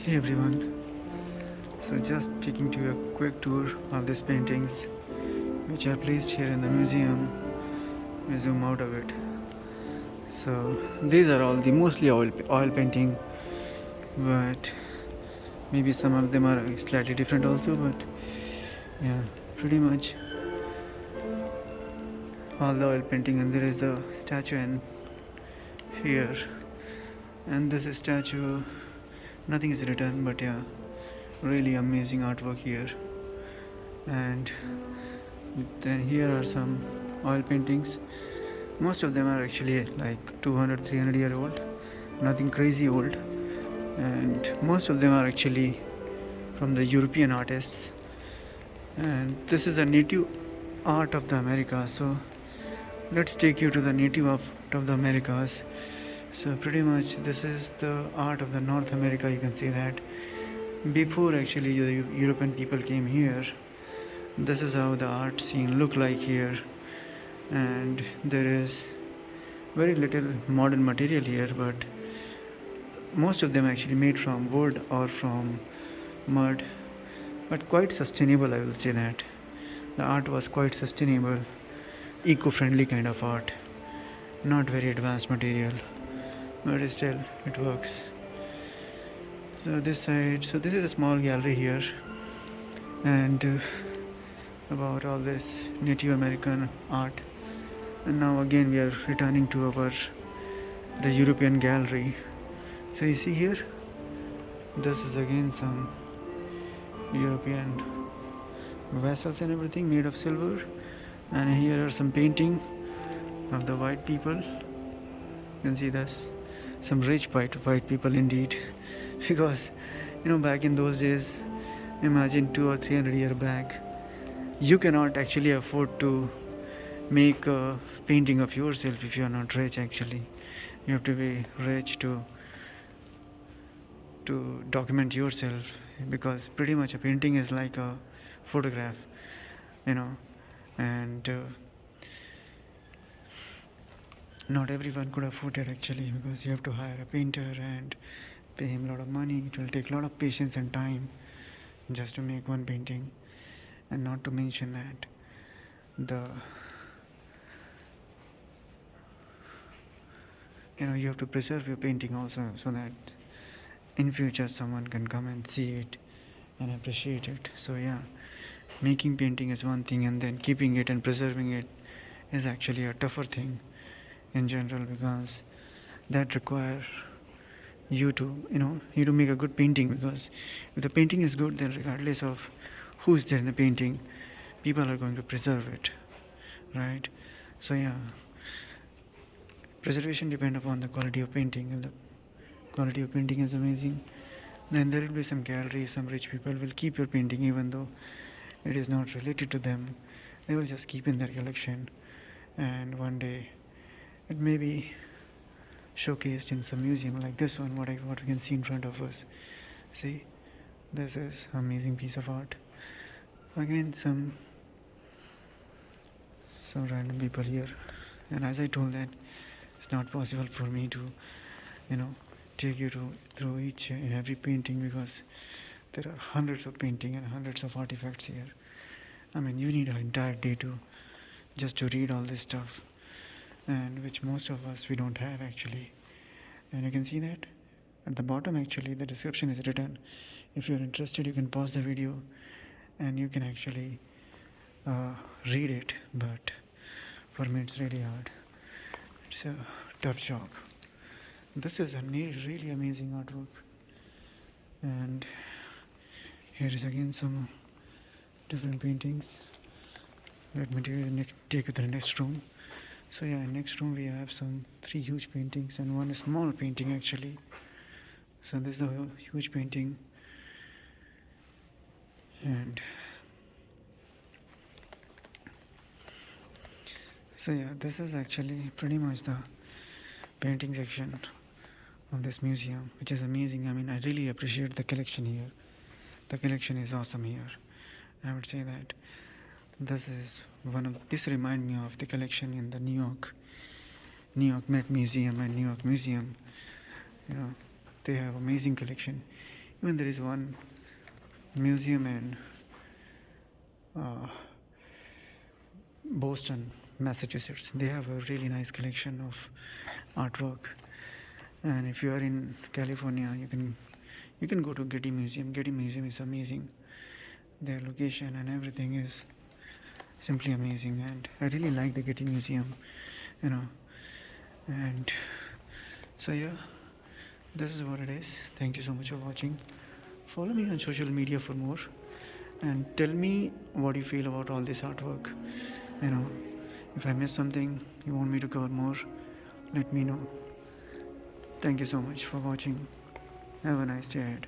Hey everyone, so just taking to a quick tour of these paintings which are placed here in the museum. We zoom out of it. So these are all the mostly oil painting, but maybe some of them are slightly different also, but yeah, pretty much all the oil painting. And there is a statue in here, and this is statue, nothing is written, but yeah, really amazing artwork here. And then here are some oil paintings. Most of them are actually like 200 300 year old, nothing crazy old, and most of them are actually from the European artists. And this is a native art of the Americas, so let's take you to the native of the Americas. So pretty much this is the art of the North America. You can see that before actually the European people came here, this is how the art scene look like here. And there is very little modern material here, but most of them actually made from wood or from mud, but quite sustainable. I will say that the art was quite sustainable, eco-friendly kind of art, not very advanced material, but still it works. So this side, so this is a small gallery here, and about all this Native American art. And now again we are returning to our the European gallery. So you see here, this is again some European vessels and everything made of silver. And here are some painting of the white people. You can see this, some rich white people indeed. Because back in those days, imagine 200 or 300 year back, you cannot actually afford to make a painting of yourself if you are not rich. Actually, you have to be rich to document yourself, because pretty much a painting is like a photograph, you know and not everyone could afford it actually, because you have to hire a painter and pay him a lot of money. It will take a lot of patience and time just to make one painting. And not to mention that the you have to preserve your painting also, so that in future someone can come and see it and appreciate it. So yeah, making painting is one thing, and then keeping it and preserving it is actually a tougher thing in general, because that require you to make a good painting. Because if the painting is good, then regardless of who's there in the painting, people are going to preserve it, right? So yeah, preservation depend upon the quality of painting. If the quality of painting is amazing, then there will be some galleries, some rich people will keep your painting even though it is not related to them. They will just keep in their collection, and one day it may be showcased in some museum like this one, what we can see in front of us. See, this is amazing piece of art. Again, some random people here, and as I told that it's not possible for me to take you through each and every painting, because there are hundreds of painting and hundreds of artifacts here. I mean, you need an entire day to just to read all this stuff, and which most of us we don't have actually. And you can see that at the bottom actually the description is written. If you're interested, you can pause the video and you can actually read it, but for me it's really hard. It's a tough job. This is a really amazing artwork. And here is again some different paintings. Let me take you to the next room. So yeah, in next room we have some 3 huge paintings and one small painting actually. So this is a huge painting, and so yeah, this is actually pretty much the painting section of this museum, which is amazing. I mean, I really appreciate the collection here. The collection is awesome here. I would say that this remind me of the collection in the New York Met Museum and New York Museum. They have amazing collection. Even there is one museum in uh, Boston, Massachusetts. They have a really nice collection of artwork. And if you are in California, you can go to Getty Museum. Getty Museum is amazing. Their location and everything is simply amazing, and I really like the Getty Museum, you know. And so yeah, this is what it is. Thank you so much for watching. Follow me on social media for more, and tell me what you feel about all this artwork. You know, if I missed something you want me to cover more, let me know. Thank you so much for watching. Have a nice day ahead.